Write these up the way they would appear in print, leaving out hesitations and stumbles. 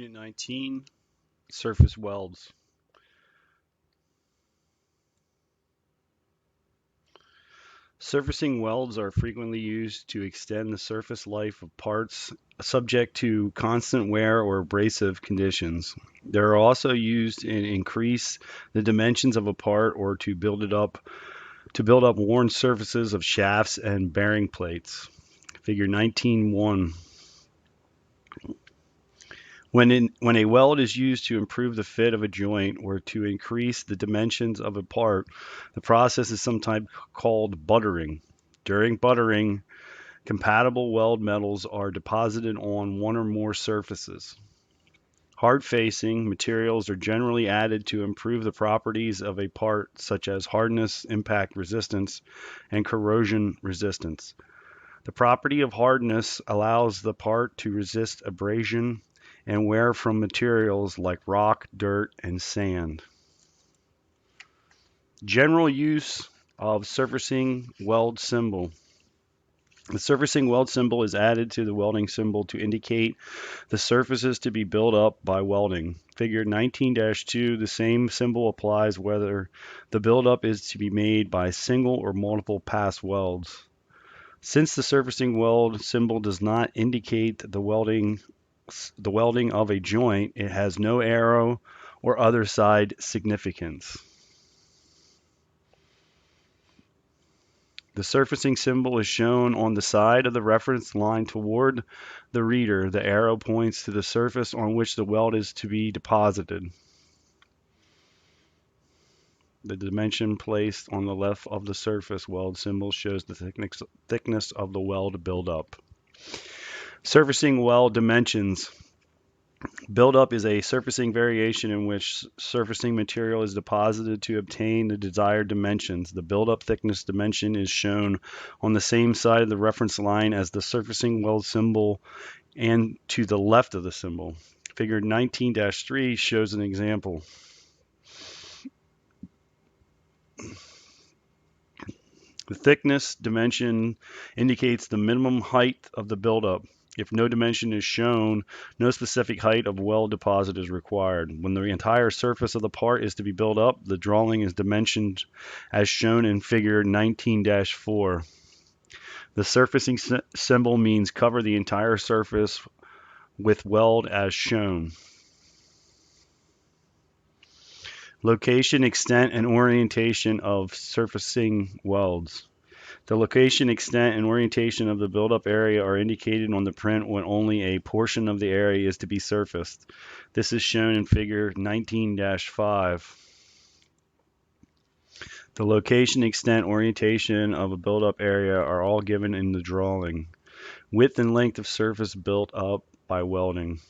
Unit 19, surface welds. Surfacing welds are frequently used to extend the surface life of parts subject to constant wear or abrasive conditions. They are also used to increase the dimensions of a part or to build up worn surfaces of shafts and bearing plates. Figure 19.1. When a weld is used to improve the fit of a joint or to increase the dimensions of a part, the process is sometimes called buttering. During buttering, compatible weld metals are deposited on one or more surfaces. Hard-facing materials are generally added to improve the properties of a part, such as hardness, impact resistance, and corrosion resistance. The property of hardness allows the part to resist abrasion and wear from materials like rock, dirt, and sand. General use of surfacing weld symbol. The surfacing weld symbol is added to the welding symbol to indicate the surfaces to be built up by welding. Figure 19-2, the same symbol applies whether the buildup is to be made by single or multiple pass welds. Since the surfacing weld symbol does not indicate the welding of a joint, it has no arrow or other side significance. The surfacing symbol is shown on the side of the reference line toward the reader. The arrow points to the surface on which the weld is to be deposited. The dimension placed on the left of the surface weld symbol shows the thickness of the weld buildup. Surfacing weld dimensions. Buildup is a surfacing variation in which surfacing material is deposited to obtain the desired dimensions. The buildup thickness dimension is shown on the same side of the reference line as the surfacing weld symbol and to the left of the symbol. Figure 19-3 shows an example. The thickness dimension indicates the minimum height of the buildup. If no dimension is shown, no specific height of weld deposit is required. When the entire surface of the part is to be built up, the drawing is dimensioned as shown in figure 19-4. The surfacing symbol means cover the entire surface with weld as shown. Location, extent, and orientation of surfacing welds. The location, extent, and orientation of the buildup area are indicated on the print when only a portion of the area is to be surfaced. This is shown in figure 19-5. The location, extent, orientation of a buildup area are all given in the drawing. Width and length of surface built up by welding.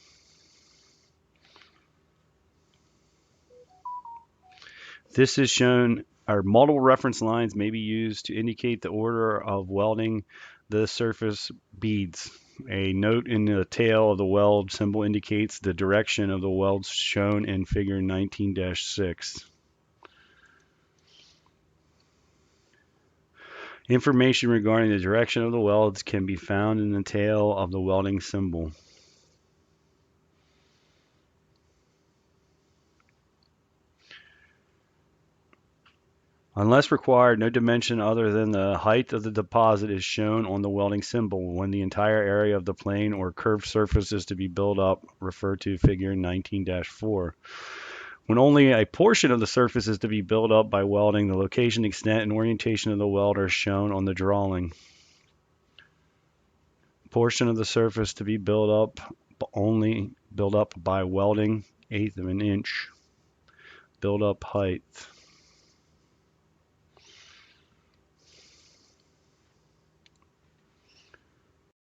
This is shown. Our multiple reference lines may be used to indicate the order of welding the surface beads. A note in the tail of the weld symbol indicates the direction of the welds shown in figure 19-6. Information regarding the direction of the welds can be found in the tail of the welding symbol. Unless required, no dimension other than the height of the deposit is shown on the welding symbol. When the entire area of the plane or curved surface is to be built up, refer to figure 19-4. When only a portion of the surface is to be built up by welding, the location, extent, and orientation of the weld are shown on the drawing. Portion of the surface to be built up only built up by welding, 1/8 of an inch. Build up height.